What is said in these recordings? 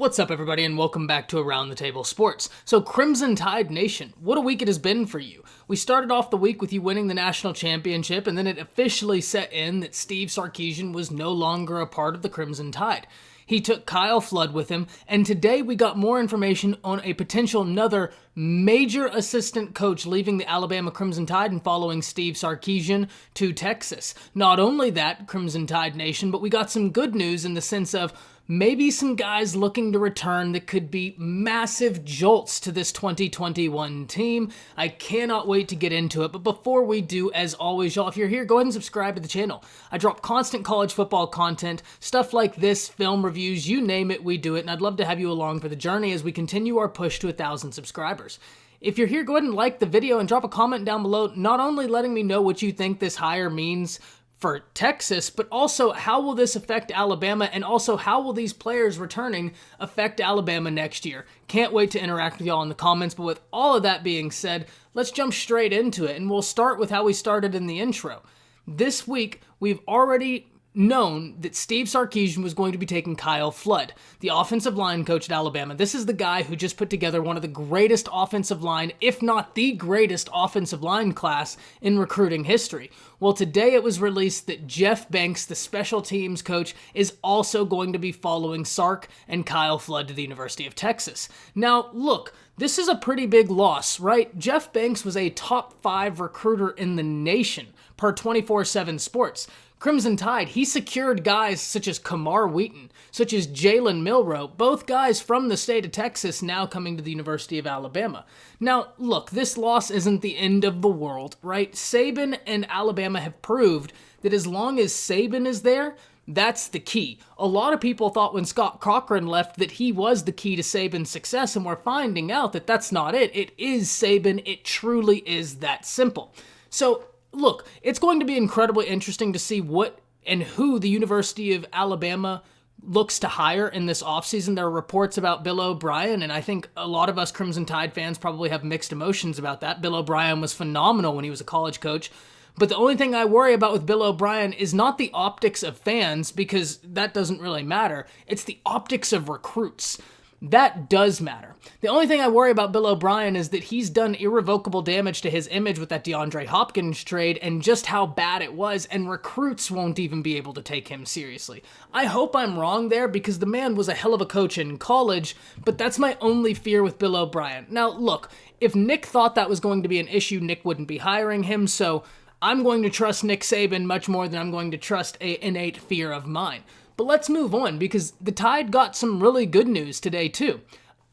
What's up, everybody, and welcome back to Around the Table Sports. So, Crimson Tide Nation, what a week it has been for you. We started off the week with you winning the national championship, and then it officially set in that Steve Sarkisian was no longer a part of the Crimson Tide. He took Kyle Flood with him, and today we got more information on a potential another major assistant coach leaving the Alabama Crimson Tide and following Steve Sarkisian to Texas. Not only that, Crimson Tide Nation, but we got some good news in the sense of maybe some guys looking to return that could be massive jolts to this 2021 team. I cannot wait to get into it, but before we do, as always, y'all, if you're here, go ahead and subscribe to the channel. I drop constant college football content, stuff like this, film reviews, you name it, we do it, and I'd love to have you along for the journey as we continue our push to 1,000 subscribers. If you're here, go ahead and like the video and drop a comment down below, not only letting me know what you think this hire means for Texas, but also how will this affect Alabama, and also how will these players returning affect Alabama next year. Can't wait to interact with y'all in the comments, but with all of that being said, let's jump straight into it, and we'll start with how we started in the intro. This week, we've already known that Steve Sarkisian was going to be taking Kyle Flood, the offensive line coach at Alabama. This is the guy who just put together one of the greatest offensive line, if not the greatest offensive line class in recruiting history. Well, today it was released that Jeff Banks, the special teams coach, is also going to be following Sark and Kyle Flood to the University of Texas. Now, look, this is a pretty big loss, right? Jeff Banks was a top 5 recruiter in the nation per 24/7 Sports. Crimson Tide, he secured guys such as Kamar Wheaton, such as Jalen Milroe, both guys from the state of Texas now coming to the University of Alabama. Now, look, this loss isn't the end of the world, right? Saban and Alabama have proved that as long as Saban is there, that's the key. A lot of people thought when Scott Cochran left that he was the key to Saban's success, and we're finding out that that's not it. It is Saban. It truly is that simple. So, look, it's going to be incredibly interesting to see what and who the University of Alabama looks to hire in this offseason. There are reports about Bill O'Brien, and I think a lot of us Crimson Tide fans probably have mixed emotions about that. Bill O'Brien was phenomenal when he was a college coach, but the only thing I worry about with Bill O'Brien is not the optics of fans, because that doesn't really matter. It's the optics of recruits. That does matter. The only thing I worry about Bill O'Brien is that he's done irrevocable damage to his image with that DeAndre Hopkins trade and just how bad it was, and recruits won't even be able to take him seriously. I hope I'm wrong there, because the man was a hell of a coach in college, but that's my only fear with Bill O'Brien. Now, look, if Nick thought that was going to be an issue, Nick wouldn't be hiring him, so I'm going to trust Nick Saban much more than I'm going to trust an innate fear of mine. But let's move on, because the Tide got some really good news today too.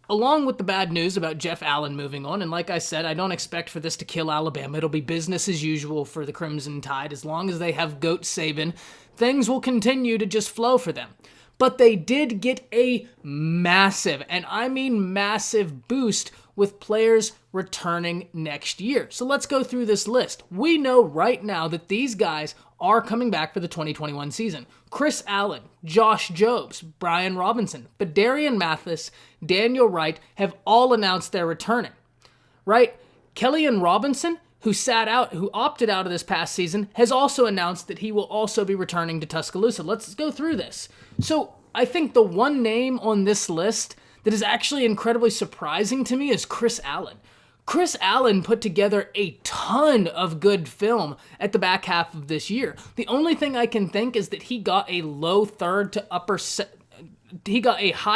Along with the bad news about Jeff Allen moving on, and like I said, I don't expect for this to kill Alabama. It'll be business as usual for the Crimson Tide. As long as they have GOAT Saban, things will continue to just flow for them. But they did get a massive, and I mean massive, boost with players returning next year. So let's go through this list. We know right now that these guys are coming back for the 2021 season. Chris Allen, Josh Jobs, Brian Robinson, Badarian Mathis, Daniel Wright have all announced they're returning, right? Kellyan Robinson, who opted out of this past season, has also announced that he will also be returning to Tuscaloosa. Let's go through this. So I think the one name on this list that is actually incredibly surprising to me is Chris Allen. Chris Allen put together a ton of good film at the back half of this year. The only thing I can think is that he got a high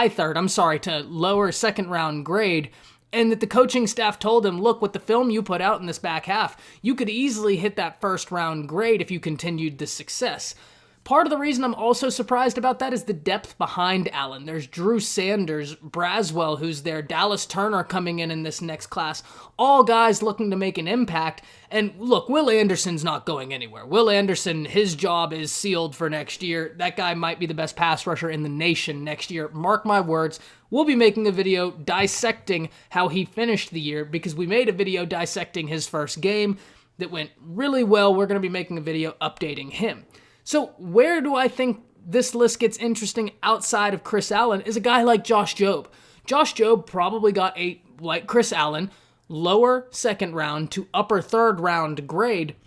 third to lower second round grade, and that the coaching staff told him, look, with the film you put out in this back half, you could easily hit that first round grade if you continued the success. Part of the reason I'm also surprised about that is the depth behind Allen. There's Drew Sanders, Braswell, who's there, Dallas Turner coming in this next class, all guys looking to make an impact. And look, Will Anderson's not going anywhere. Will Anderson, his job is sealed for next year. That guy might be the best pass rusher in the nation next year. Mark my words. We'll be making a video dissecting how he finished the year, because we made a video dissecting his first game that went really well. We're going to be making a video updating him. So where do I think this list gets interesting outside of Chris Allen is a guy like Josh Jobe. Josh Jobe probably got like Chris Allen, lower second round to upper third round grade,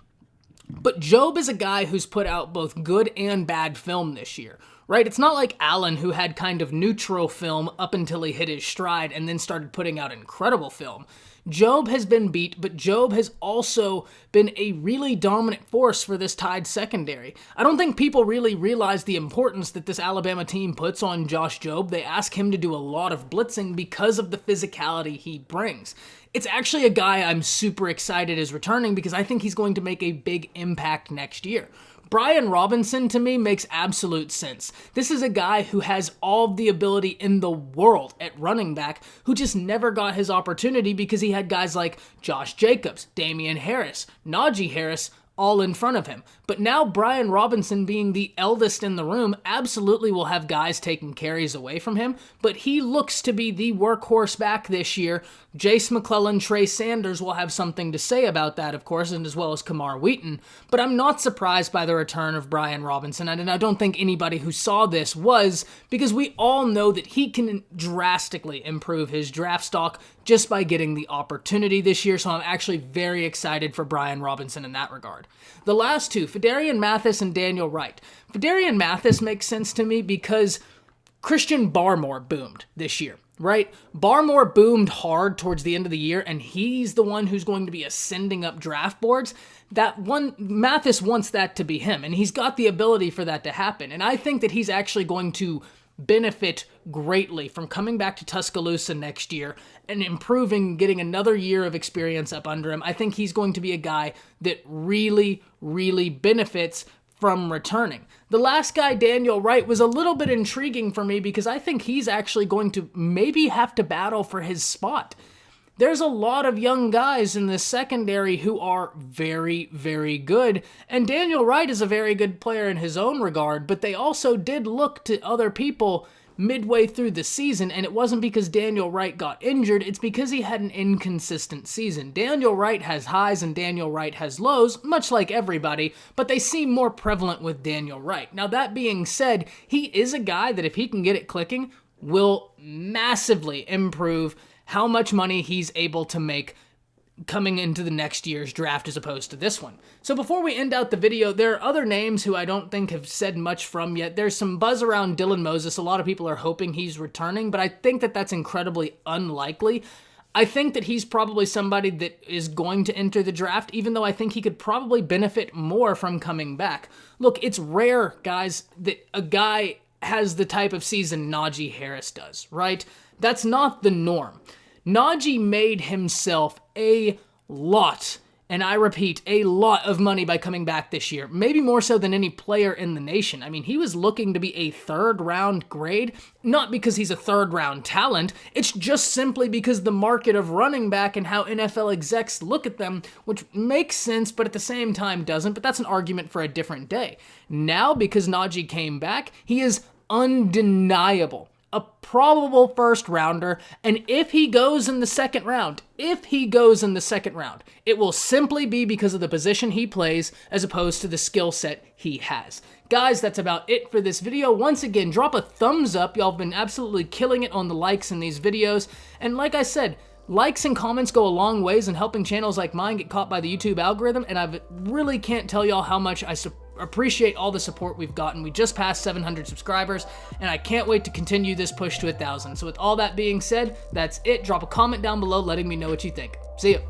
but Jobe is a guy who's put out both good and bad film this year. right? It's not like Allen, who had kind of neutral film up until he hit his stride and then started putting out incredible film. Jobe has been beat, but Jobe has also been a really dominant force for this Tide secondary. I don't think people really realize the importance that this Alabama team puts on Josh Jobe. They ask him to do a lot of blitzing because of the physicality he brings. It's actually a guy I'm super excited is returning because I think he's going to make a big impact next year. Brian Robinson, to me, makes absolute sense. This is a guy who has all the ability in the world at running back, who just never got his opportunity because he had guys like Josh Jacobs, Damian Harris, Najee Harris, all in front of him. But now Brian Robinson, being the eldest in the room, absolutely will have guys taking carries away from him, but he looks to be the workhorse back this year. Jace McClellan, Trey Sanders will have something to say about that, of course, and as well as Kamar Wheaton. But I'm not surprised by the return of Brian Robinson, and I don't think anybody who saw this was, because we all know that he can drastically improve his draft stock just by getting the opportunity this year, so I'm actually very excited for Brian Robinson in that regard. The last two, Phidarian Mathis and Daniel Wright. Phidarian Mathis makes sense to me because Christian Barmore boomed this year, right? Barmore boomed hard towards the end of the year, and he's the one who's going to be ascending up draft boards. That one, Mathis wants that to be him, and he's got the ability for that to happen, and I think that he's actually going to benefit greatly from coming back to Tuscaloosa next year and improving, getting another year of experience up under him. I think he's going to be a guy that really, really benefits from returning. The last guy, Daniel Wright, was a little bit intriguing for me because I think he's actually going to maybe have to battle for his spot. There's a lot of young guys in the secondary who are very, very good, and Daniel Wright is a very good player in his own regard, but they also did look to other people midway through the season, and it wasn't because Daniel Wright got injured, it's because he had an inconsistent season. Daniel Wright has highs and Daniel Wright has lows, much like everybody, but they seem more prevalent with Daniel Wright. Now, that being said, he is a guy that if he can get it clicking, will massively improve how much money he's able to make coming into the next year's draft as opposed to this one. So before we end out the video, there are other names who I don't think have said much from yet. There's some buzz around Dylan Moses. A lot of people are hoping he's returning, but I think that that's incredibly unlikely. I think that he's probably somebody that is going to enter the draft, even though I think he could probably benefit more from coming back. Look, it's rare, guys, that a guy has the type of season Najee Harris does, right? That's not the norm. Najee made himself a lot, and I repeat, a lot of money by coming back this year, maybe more so than any player in the nation. I mean, he was looking to be a third-round grade, not because he's a third-round talent, it's just simply because the market of running back and how NFL execs look at them, which makes sense, but at the same time doesn't, but that's an argument for a different day. Now, because Najee came back, he is undeniable. A probable first rounder, and if he goes in the second round, it will simply be because of the position he plays as opposed to the skill set he has. Guys, that's about it for this video. Once again, drop a thumbs up. Y'all have been absolutely killing it on the likes in these videos, and like I said, likes and comments go a long ways in helping channels like mine get caught by the YouTube algorithm, and I really can't tell y'all how much I appreciate all the support we've gotten. We just passed 700 subscribers, and I can't wait to continue this push to 1,000. So with all that being said, that's it. Drop a comment down below letting me know what you think. See ya.